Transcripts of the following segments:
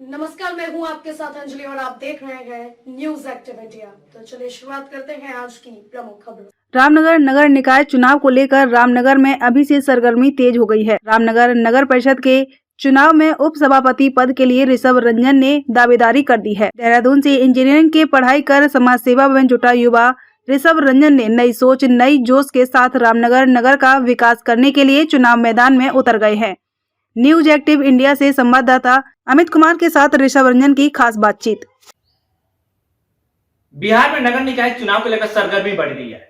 नमस्कार, मैं हूं आपके साथ अंजलि और आप देख रहे हैं न्यूज एक्टिव इंडिया। तो चलिए शुरुआत करते हैं आज की प्रमुख खबरों। रामनगर नगर निकाय चुनाव को लेकर रामनगर में अभी से सरगर्मी तेज हो गई है। रामनगर नगर परिषद के चुनाव में उप सभापति पद के लिए ऋषभ रंजन ने दावेदारी कर दी है। देहरादून से इंजीनियरिंग की पढ़ाई कर समाज सेवा में जुटा युवा ऋषभ रंजन ने नई सोच नई जोश के साथ रामनगर नगर का विकास करने के लिए चुनाव मैदान में उतर गए हैं। न्यूज एक्टिव इंडिया से संवाददाता अमित कुमार के साथ ऋषभ रंजन की खास बातचीत। बिहार में नगर निकाय चुनाव को लेकर सरगर्मी बढ़ रही है।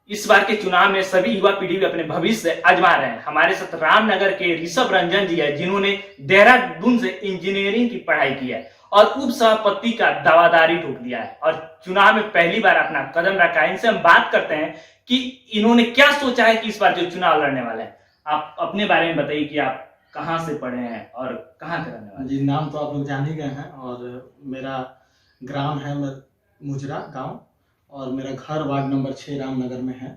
इस बार के चुनाव में सभी युवा पीढ़ी भी अपने भविष्य आजमा रहे हैं। हमारे साथ रामनगर के ऋषभ रंजन जी है, जिन्होंने देहरादून से इंजीनियरिंग की पढ़ाई की है और उप सभापति का दावेदारी ठोक दिया है और चुनाव में पहली बार अपना कदम रखा है। इनसे हम बात करते हैं कि इन्होंने क्या सोचा है कि इस बार जो चुनाव लड़ने वाले हैं। आप अपने बारे में बताइए कि आप कहाँ से पढ़े हैं और कहाँ के रहने वाले? जी, नाम तो आप लोग जान ही गए हैं और मेरा ग्राम है मुजरा गांव और मेरा घर वार्ड नंबर 6 रामनगर में है।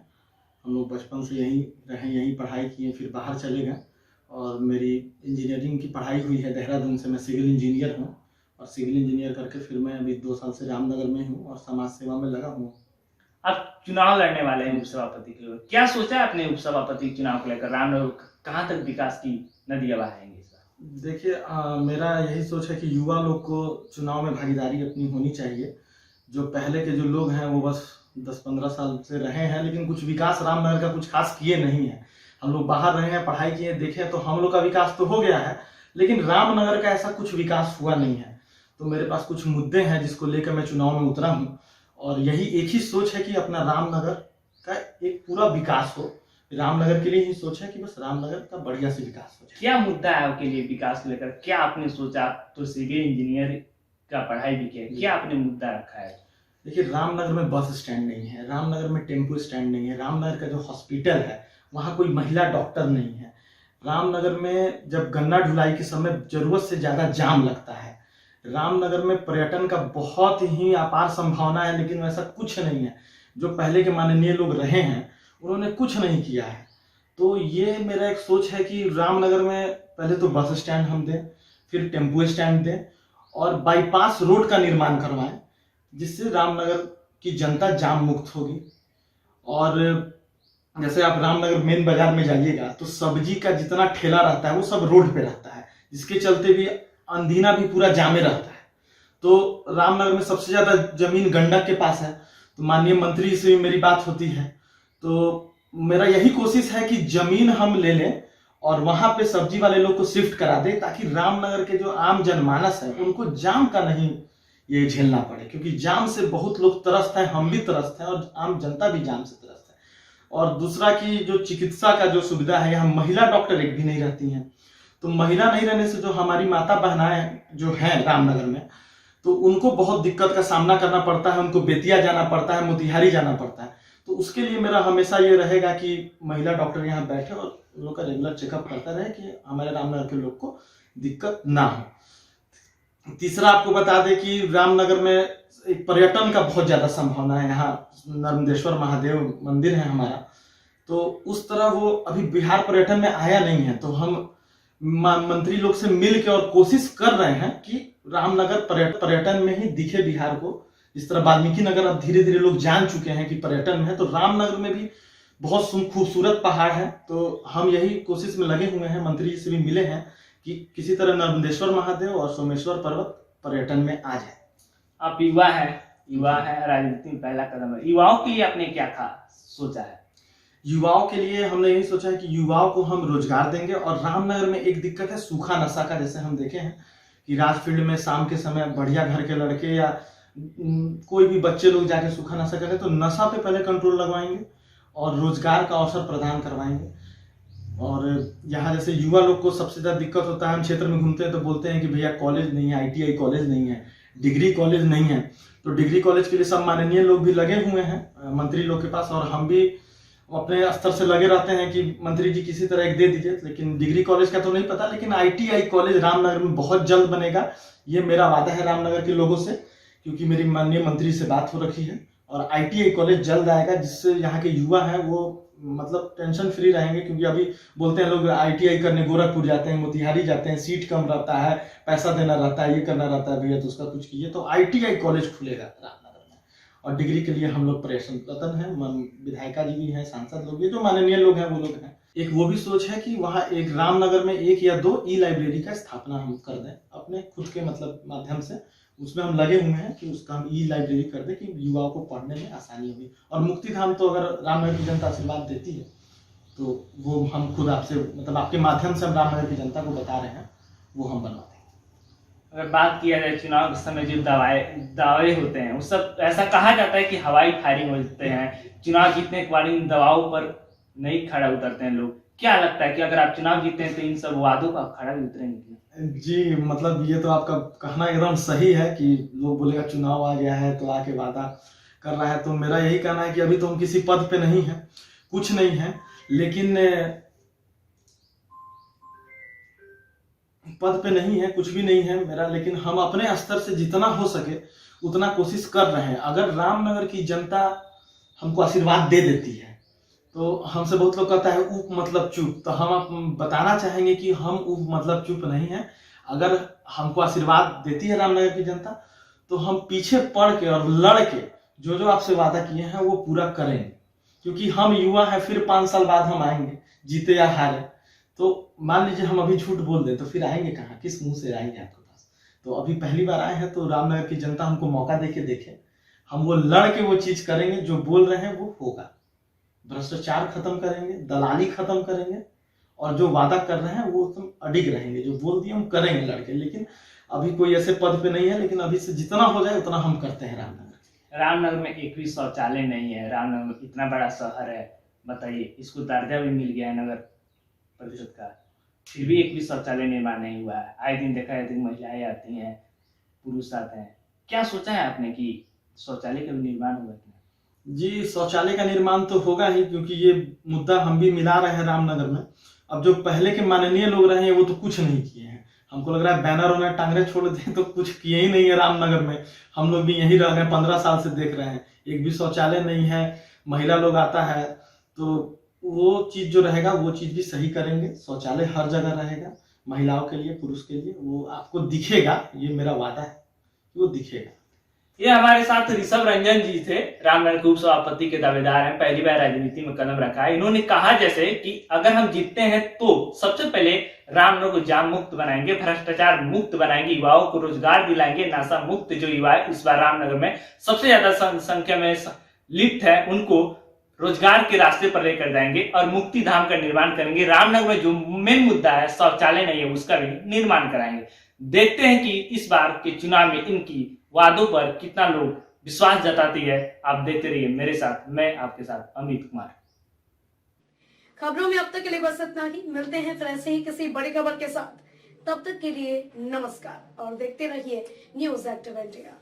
हम लोग बचपन से यहीं रहे, यहीं पढ़ाई किए, फिर बाहर चले गए और मेरी इंजीनियरिंग की पढ़ाई हुई है देहरादून से। मैं सिविल इंजीनियर हूँ और सिविल इंजीनियर करके फिर मैं अभी 2 साल से रामनगर में हूँ और समाज सेवा में लगा हूँ। आप चुनाव लड़ने वाले हैं उपसभापति के लिए, क्या सोचा है अपने उपसभापति चुनाव को लेकर? रामनगर कहाँ तक विकास की नदियां बहाएंगे? देखिए, मेरा यही सोच है कि युवा लोग को चुनाव में भागीदारी अपनी होनी चाहिए। जो पहले के जो लोग हैं वो बस 10-15 साल से रहे हैं, लेकिन कुछ विकास रामनगर का कुछ खास किए नहीं है। हम लोग बाहर रहे हैं, पढ़ाई किए, देखे तो हम लोग का विकास तो हो गया है, लेकिन रामनगर का ऐसा कुछ विकास हुआ नहीं है। तो मेरे पास कुछ मुद्दे हैं जिसको लेकर मैं चुनाव में उतरा हूँ और यही एक ही सोच है कि अपना रामनगर का एक पूरा विकास हो। रामनगर के लिए ही सोचा है कि बस रामनगर का बढ़िया से विकास हो जाए। क्या मुद्दा है आपके लिए विकास को लेकर? क्या आपने सोचा? तो सिविल इंजीनियर का पढ़ाई भी किया, क्या आपने मुद्दा रखा है? देखिए, रामनगर में बस स्टैंड नहीं है, रामनगर में टेम्पो स्टैंड नहीं है, रामनगर का जो हॉस्पिटल है वहाँ कोई महिला डॉक्टर नहीं है। रामनगर में जब गन्ना ढुलाई के समय जरूरत से ज़्यादा जाम लगता है। रामनगर में पर्यटन का बहुत ही अपार संभावना है, लेकिन वैसा कुछ नहीं है। जो पहले के माननीय लोग रहे हैं उन्होंने कुछ नहीं किया है। तो ये मेरा एक सोच है कि रामनगर में पहले तो बस स्टैंड हम दें, फिर टेम्पो स्टैंड दें और बाईपास रोड का निर्माण करवाएं, जिससे रामनगर की जनता जाम मुक्त होगी। और जैसे आप रामनगर मेन बाजार में जाइएगा तो सब्जी का जितना ठेला रहता है वो सब रोड पे रहता है, जिसके चलते भी अंधीना भी पूरा जामे रहता है। तो रामनगर में सबसे ज्यादा जमीन गंडक के पास है, तो माननीय मंत्री से भी मेरी बात होती है। तो मेरा यही कोशिश है कि जमीन हम ले लें और वहां पे सब्जी वाले लोग को शिफ्ट करा दे, ताकि रामनगर के जो आम जनमानस है उनको जाम का नहीं ये झेलना पड़े, क्योंकि जाम से बहुत लोग त्रस्त हैं, हम भी त्रस्त हैं और आम जनता भी जाम से त्रस्त है। और दूसरा कि जो चिकित्सा का जो सुविधा है, यहाँ महिला डॉक्टर एक भी नहीं रहती हैं। तो महिला नहीं रहने से जो हमारी माता बहनाएं जो हैं रामनगर में, तो उनको बहुत दिक्कत का सामना करना पड़ता है। उनको बेतिया जाना पड़ता है, मोतिहारी जाना पड़ता है। तो उसके लिए मेरा हमेशा ये रहेगा कि महिला डॉक्टर यहाँ बैठे और उन लोग का रेगुलर चेकअप करता रहे कि हमारे रामनगर के लोग को दिक्कत ना हो। तीसरा आपको बता दें कि रामनगर में एक पर्यटन का बहुत ज्यादा संभावना है। यहाँ नर्मदेश्वर महादेव मंदिर है हमारा, तो उस तरह वो अभी बिहार पर्यटन में आया नहीं है। तो हम मंत्री लोग से मिल के और कोशिश कर रहे हैं कि रामनगर पर्यटन में ही दिखे बिहार को। इस तरह वाल्मीकि नगर अब धीरे धीरे लोग जान चुके हैं कि पर्यटन में है, तो रामनगर में भी बहुत खूबसूरत पहाड़ है। तो हम यही कोशिश में लगे हुए हैं, मंत्री जी से भी मिले हैं कि किसी तरह नर्मदेश्वर महादेव और सोमेश्वर पर्वत पर्यटन में आ जाए। आप युवा है, राजनीति में पहला कदम है। युवाओं के लिए आपने क्या सोचा है? युवाओं के लिए हमने यही सोचा है कि युवाओं को हम रोजगार देंगे। और रामनगर में एक दिक्कत है सूखा नशा का। जैसे हम देखे हैं कि राजफील्ड में शाम के समय बढ़िया घर के लड़के या कोई भी बच्चे लोग जाके सूखा नशा करें, तो नशा पे पहले कंट्रोल लगवाएंगे और रोजगार का अवसर प्रदान करवाएंगे। और यहाँ जैसे युवा लोग को सबसे ज्यादा दिक्कत होता है, हम क्षेत्र में घूमते हैं तो बोलते हैं कि भैया कॉलेज नहीं है, ITI कॉलेज नहीं है, डिग्री कॉलेज नहीं है। तो डिग्री कॉलेज के लिए सब माननीय लोग भी लगे हुए हैं मंत्री लोग के पास, और हम भी अपने स्तर से लगे रहते हैं कि मंत्री जी किसी तरह एक दे दीजिए। लेकिन डिग्री कॉलेज का तो नहीं पता, लेकिन ITI कॉलेज रामनगर में बहुत जल्द बनेगा, ये मेरा वादा है रामनगर के लोगों से, क्योंकि मेरी माननीय मंत्री से बात हो रखी है। और ITI कॉलेज जल्द आएगा, जिससे यहाँ के युवा हैं वो मतलब टेंशन फ्री रहेंगे, क्योंकि अभी बोलते हैं लोग ITI करने गोरखपुर जाते हैं, मोतिहारी जाते हैं, सीट कम रहता है, पैसा देना रहता है, ये करना रहता है, भैया तो उसका कुछ कीजिए। तो ITI कॉलेज खुलेगा रामनगर में, और डिग्री के लिए हम लोग प्रयत्नरत हैं। विधायिका जी भी हैं, सांसद लोग, ये जो माननीय लोग हैं वो लोग हैं। एक वो भी सोच है कि वहाँ एक रामनगर में 1 या 2 ई-लाइब्रेरी का स्थापना हम कर दें अपने खुद के मतलब माध्यम से। उसमें हम लगे हुए हैं कि उसका हम ई-लाइब्रेरी कर दें कि युवाओं को पढ़ने में आसानी होगी। और मुक्तिधाम तो अगर रामनगर की जनता आशीर्वाद देती है तो वो हम खुद आपसे मतलब आपके माध्यम से हम रामनगर की जनता को बता रहे हैं, वो हम बनवा देंगे। अगर बात किया जाए चुनाव के समय जो दावे होते हैं, उस सब ऐसा कहा जाता है कि हवाई फायरिंग होते हैं, चुनाव जीतने के बाद इन दवाओं पर नहीं खड़ा उतरते हैं लोग। क्या लगता है कि अगर आप चुनाव जीतते हैं तो इन सब वादों पर खड़ा भी उतरेंगे? जी, मतलब ये तो आपका कहना एकदम सही है कि लोग बोलेगा चुनाव आ गया है तो आके वादा कर रहा है। तो मेरा यही कहना है कि अभी तो हम किसी पद पे नहीं है, कुछ नहीं है, लेकिन पद पे नहीं है, कुछ भी नहीं है मेरा, लेकिन हम अपने स्तर से जितना हो सके उतना कोशिश कर रहे हैं। अगर रामनगर की जनता हमको आशीर्वाद दे देती है तो हमसे बहुत लोग कहता है ऊप मतलब चुप, तो हम बताना चाहेंगे कि हम ऊप मतलब चुप नहीं है। अगर हमको आशीर्वाद देती है रामनगर की जनता तो हम पीछे पड़ के और लड़ के जो जो आपसे वादा किए हैं वो पूरा करेंगे, क्योंकि हम युवा हैं। फिर 5 साल बाद हम आएंगे, जीते या हारे। तो मान लीजिए हम अभी झूठ बोल दें तो फिर आएंगे कहाँ, किस मुंह से आएंगे आपके पास? तो अभी पहली बार आए हैं तो रामनगर की जनता हमको मौका दे के देखे, हम वो लड़ के वो चीज करेंगे जो बोल रहे हैं वो होगा। भ्रष्टाचार खत्म करेंगे, दलाली खत्म करेंगे, और जो वादा कर रहे हैं वो तुम अडिग रहेंगे, जो बोल दिए हम करेंगे लड़के। लेकिन अभी कोई ऐसे पद पे नहीं है, लेकिन अभी से जितना हो जाए उतना हम करते हैं रामनगर। रामनगर में एक भी शौचालय नहीं है। रामनगर इतना बड़ा शहर है, बताइए, इसको दर्जा भी मिल गया है नगर परिषद का, फिर भी एक भी शौचालय निर्माण नहीं हुआ है। आए दिन देखा जाता है महिलाएं आती हैं, पुरुष आते हैं। क्या सोचा है आपने कि शौचालय का भी निर्माण हुआ है? जी, शौचालय का निर्माण तो होगा ही, क्योंकि ये मुद्दा हम भी मिला रहे हैं रामनगर में। अब जो पहले के माननीय लोग रहे हैं वो तो कुछ नहीं किए हैं। हमको लग रहा है बैनर वैनर टांगरे छोड़ दें तो कुछ किए ही नहीं है रामनगर में। हम लोग भी यहीं रह रहे हैं, 15 साल से देख रहे हैं, एक भी शौचालय नहीं है। महिला लोग आता है तो वो चीज जो रहेगा वो चीज भी सही करेंगे। शौचालय हर जगह रहेगा, महिलाओं के लिए, पुरुष के लिए, वो आपको दिखेगा। ये मेरा वादा है, वो दिखेगा। ये हमारे साथ ऋषभ रंजन जी थे, रामनगर के उप सभापति के दावेदार हैं, पहली बार राजनीति में कदम रखा है। इन्होंने कहा जैसे कि अगर हम जीतते हैं तो सबसे पहले रामनगर को जाम मुक्त बनाएंगे, भ्रष्टाचार मुक्त बनाएंगे, युवाओं को रोजगार दिलाएंगे, नशा मुक्त जो युवा है इस बार रामनगर में सबसे ज्यादा संख्या में लिप्त है उनको रोजगार के रास्ते पर लेकर जाएंगे और मुक्ति धाम का निर्माण करेंगे। रामनगर में जो मेन मुद्दा है शौचालय नहीं है उसका भी निर्माण कराएंगे। देखते हैं कि इस बार के चुनाव में इनकी वादों पर कितना लोग विश्वास जताती है। आप देखते रहिए मेरे साथ, मैं आपके साथ अमित कुमार। खबरों में अब तक के लिए बस इतना ही। मिलते हैं फिर ऐसे ही किसी बड़ी खबर के साथ। तब तक के लिए नमस्कार और देखते रहिए न्यूज़ एक्टिव इंडिया।